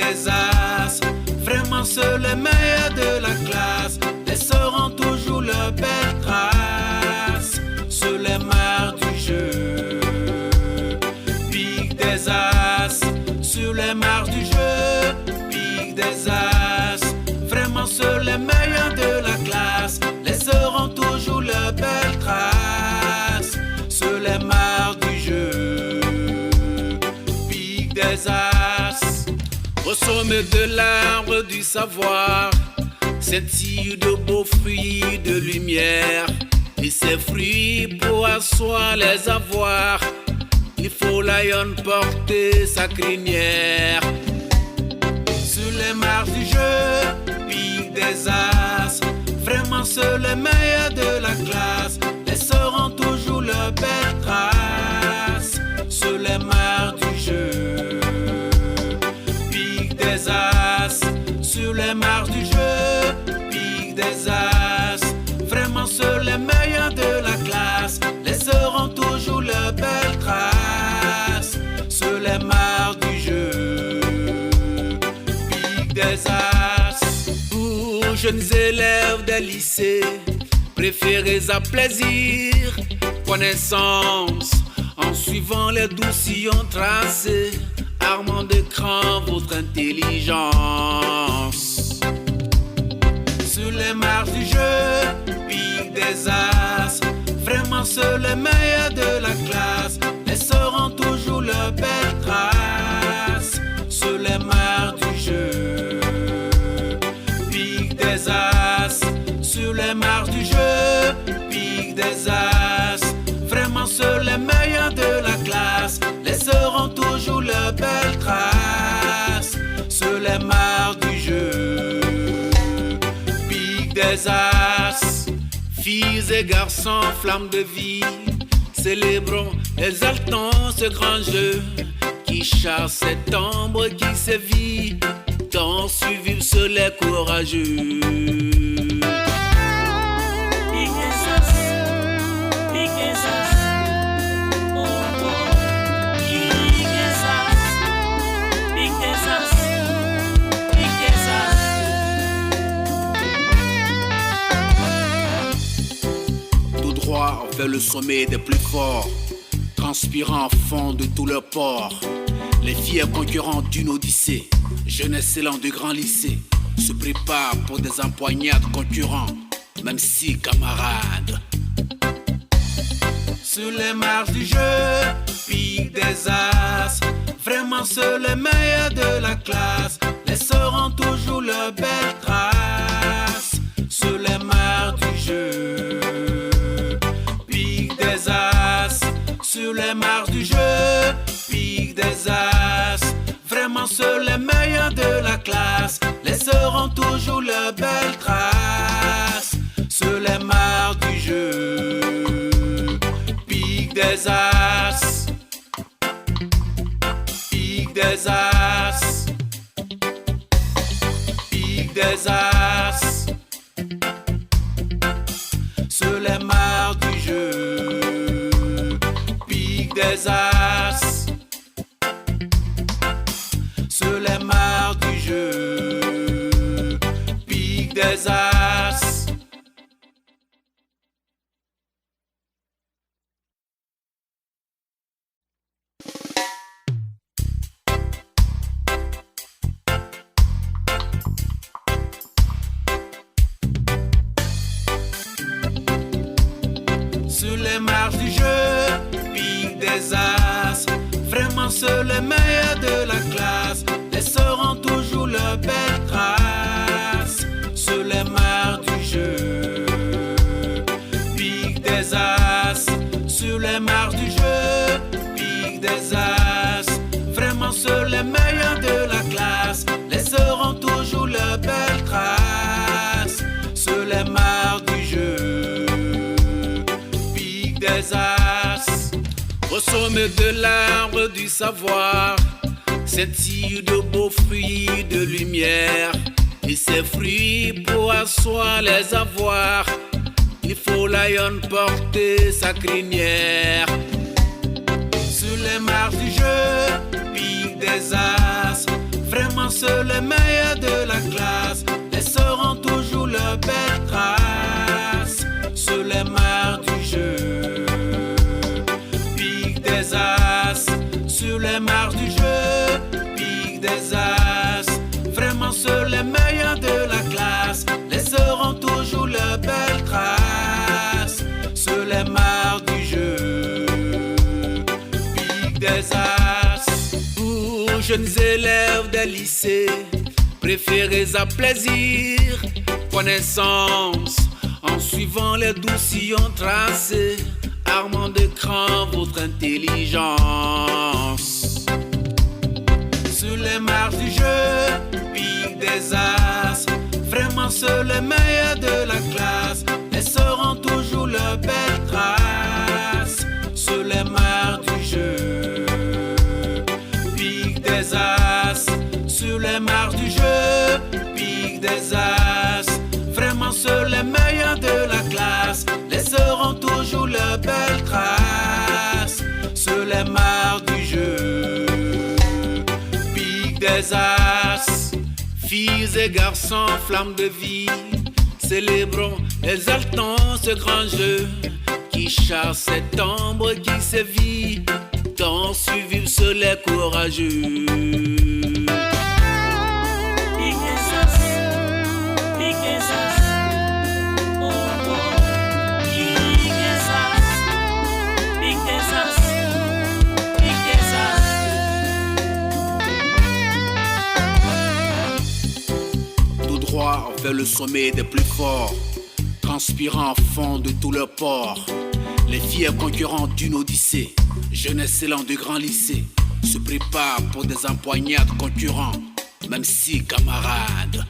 des as. Vraiment c'est les meilleurs de la classe. Les sauront toujours leur belle trace. Sur les mares du jeu. Pique des as. Sur les mares du jeu. Pique des as. Vraiment c'est les meilleurs de la classe. Les sauront toujours leur belle trace. Sur les mares du jeu. Pique des as. Au sommet de l'arbre du savoir, scintille de beaux fruits de lumière. Et ces fruits, pour asseoir les avoir, il faut l'aïon porter sa crinière. Sur les marches du jeu, pique des as. Vraiment c'est les meilleurs de la classe. Les sauront toujours leur belle trace. Sur les marches du jeu. Des as, sur les marches du jeu, pique des as. Vraiment c'est les meilleurs de la classe. Les auront toujours leur belle trace. Sur les marches du jeu, pique des as. Vous, jeunes élèves des lycées, préférez à plaisir, connaissance, en suivant les doux sillons tracés, armant de cran votre intelligence. Sur les marches du jeu, pique des as. Vraiment c'est les meilleurs de la classe. Les sauront toujours leur belle trace. Sur les marches du jeu, pique des as. Sur les marches du jeu, pique des as. Vraiment c'est les meilleurs de la classe. Les sauront toujours leur belle trace. Sur les marches du jeu, pique des as. Filles et garçons, flammes de vie, célébrons, exaltons ce grand jeu qui chasse cette ombre qui sévit, tant suivre sur les courageux. Vers le sommet des plus forts, transpirant à fond de tout leur port. Les fiers concurrents d'une odyssée, jeunesse élan du grand lycée, se préparent pour des empoignades concurrents, même si camarades. Sur les marches du jeu, pique des as. Vraiment c'est les meilleurs de la classe. Les sauront toujours leur belle trace. Sur les marches du jeu, des as. Sur les marches du jeu, pique des as. Vraiment c'est les meilleurs de la classe. Les sauront toujours leur belle trace. Sur les marches du jeu, pique des as. Pique des as. Pique des as. Sur les marches du jeu, pique des as. Sur les marches du jeu, pique des as. Sur les marches du jeu, pique des as. Vraiment c'est les meilleurs de la classe. Les sauront toujours leur belle trace. Sur les marches du jeu, pique des as. Sur les marches du jeu, pique des as. Vraiment c'est les meilleurs de la classe. Les sauront toujours leur belle trace. Sur les marches du jeu, des as. Au sommet de l'arbre du savoir, scintille de beaux fruits de lumière. Et ces fruits, pour asseoir les avoir, il faut l'aïon porter sa crinière. Sur les marches du jeu, pique des as. Vraiment, ceux les meilleurs de la classe laisseront toujours leur belle trace sur les mares du jeu. Pique des as sur les mares du jeu. Pique des as. Vraiment, ceux les meilleurs de la classe laisseront toujours leur belle trace sur les mares du jeu. Pique des as. Vous, jeunes élèves des lycées, préférez à plaisir, connaissance, en suivant les doux sillons tracés, armant de cran votre intelligence. Sur les marges du jeu, pique des as. Vraiment, ceux les meilleurs de la classe laisseront toujours leur belle trace sur les marges du jeu. Pique des as. Sur les marges du jeu, pique des as. Vraiment, ceux les meilleurs de la classe laisseront toujours leur belle trace sur les marges du jeu. Pique des as. Filles et garçons, flammes de vie, célébrons, exaltons ce grand jeu qui chasse cette ombre qui sévit, tant survivre sur les courageux. Vers le sommet des plus forts, transpirant à fond de tout leur port. Les fiers concurrents d'une odyssée, jeunes excellents de grands lycées, se préparent pour des empoignades concurrents, même si camarades.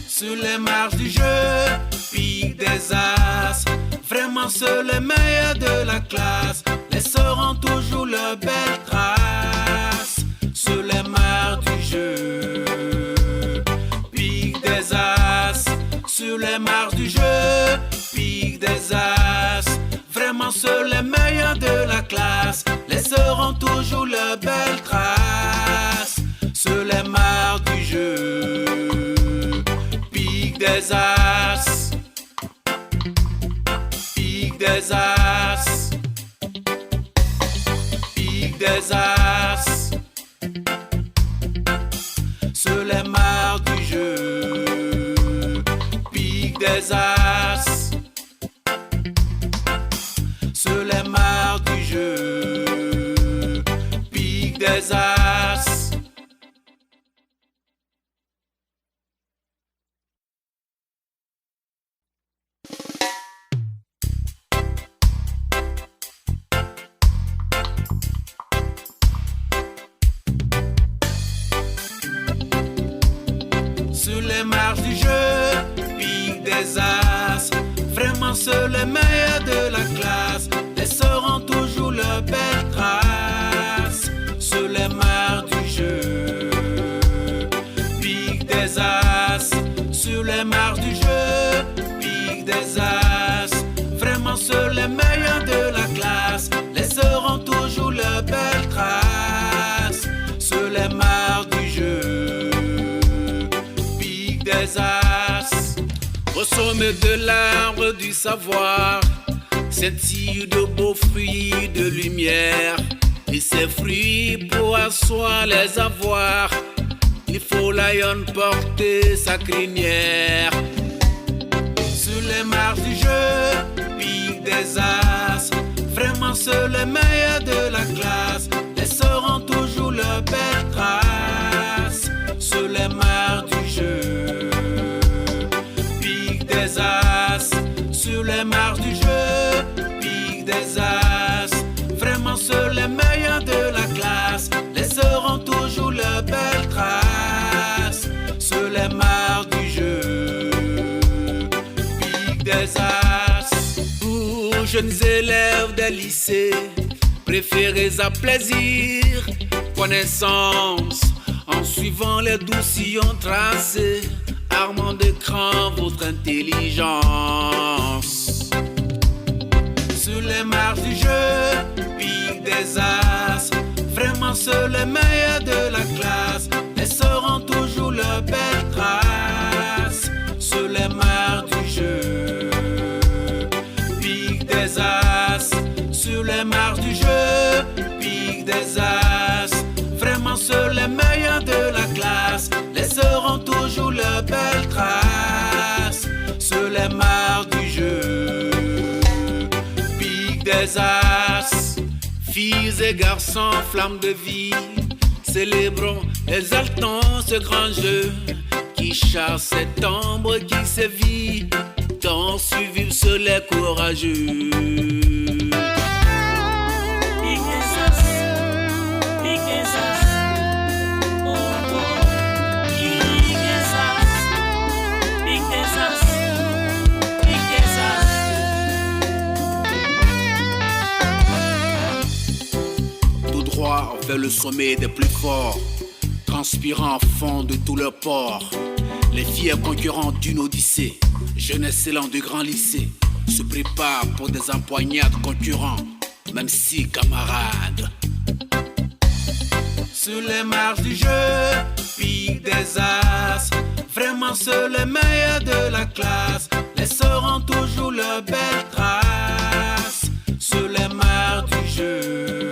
Sur les marges du jeu, pique des as. Vraiment, ceux les meilleurs de la classe laisseront toujours leur belle trace sur les marges du jeu. Des as, sur les marges du jeu, pique des as. Vraiment, ceux les meilleurs de la classe laisseront toujours leur belle trace sur les marges du jeu. Pique des as. Pique des as. Pique des as. Sur les marges du jeu. Des as sur les marges du jeu, pique des as. Sur les marges du jeu, des as. Vraiment, ceux les meilleurs de la classe laisseront toujours leur belle trace sur les marges du jeu. Pique des as. Sur les marges du jeu, pique des as. Vraiment, ceux les meilleurs de la classe laisseront toujours leur belle trace sur les marges du jeu. Pique des as. Au sommet de l'arbre du savoir, scintille de beaux fruits de lumière. Et ces fruits, pour asseoir les avoir, il faut l'aïon porter sa crinière. Sur les marges du jeu, pique des as. Vraiment, ceux les meilleurs de la classe laisseront toujours leur belle trace sur les marges du jeu. Des as, sur les marges du jeu, pique des as. Vraiment, ceux les meilleurs de la classe laisseront toujours leur belle trace sur les marges du jeu. Pique des as. Vous, jeunes élèves des lycées, préférez à plaisir, connaissance, en suivant les doux sillons tracés, armant de cran votre intelligence. Sur les marges du jeu, pique des as. Vraiment, c'est les meilleurs de la classe. Elles sauront toujours leur belle trace. Sur les mares du jeu, pique des as. Sur les mares du jeu, pique des as. Vraiment, c'est les meilleurs de la classe. Elles sauront toujours leur belle trace. Sur les mares du jeu, pique des as. Filles et garçons, flammes de vie, célébrons, exaltons ce grand jeu qui chasse cette ombre qui sévit, tant suivi sur les courageux. Vers le sommet des plus forts, transpirant à fond de tout leur port. Les fiers concurrents d'une odyssée, jeunes excellents du grand lycée, se préparent pour des empoignades concurrents, même si camarades. Sur les marches du jeu, pique des as. Vraiment, c'est les meilleurs de la classe. Les sauront toujours leur belle trace. Sur les marches du jeu,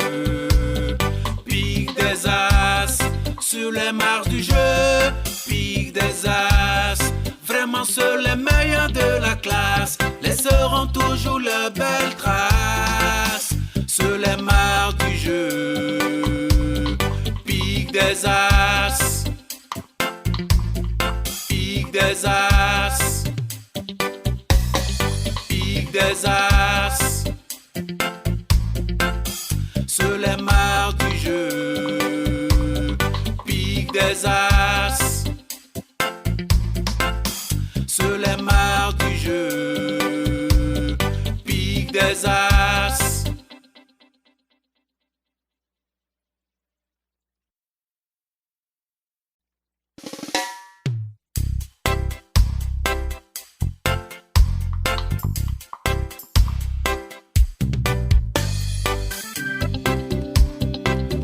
des as. Sur les marches du jeu, pique des as. Vraiment, c'est les meilleurs de la classe. Les sauront toujours leur belle trace. Sur les marches du jeu, pique des as. Pique des as. Pique des as. Sur les marches du jeu, pique des as. Sur les marches du jeu, pique des as.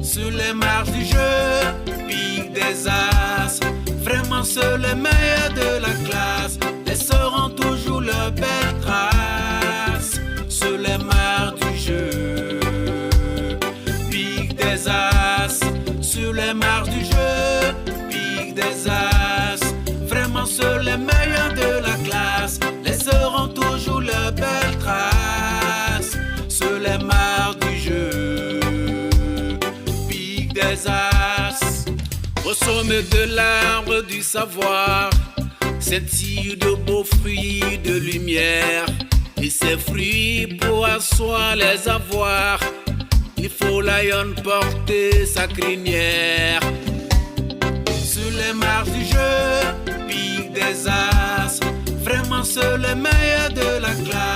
Sur les marches du jeu, pique des as. Vraiment, c'est les meilleurs de la classe. Elles sauront toujours leur belle trace. Sur les marches du jeu, pique des as. Sur les marches du jeu, pique des as. Vraiment, c'est les meilleurs de la classe. Elles sauront toujours leur belle trace. Sur les marches du jeu, des as. Au sommet de l'arbre du savoir scintillent de beaux fruits de lumière. Et ces fruits, pour asseoir les avoir, il faut l'aïon porter sa crinière. Sur les marches du jeu, pique des as. Vraiment, c'est le meilleur de la classe.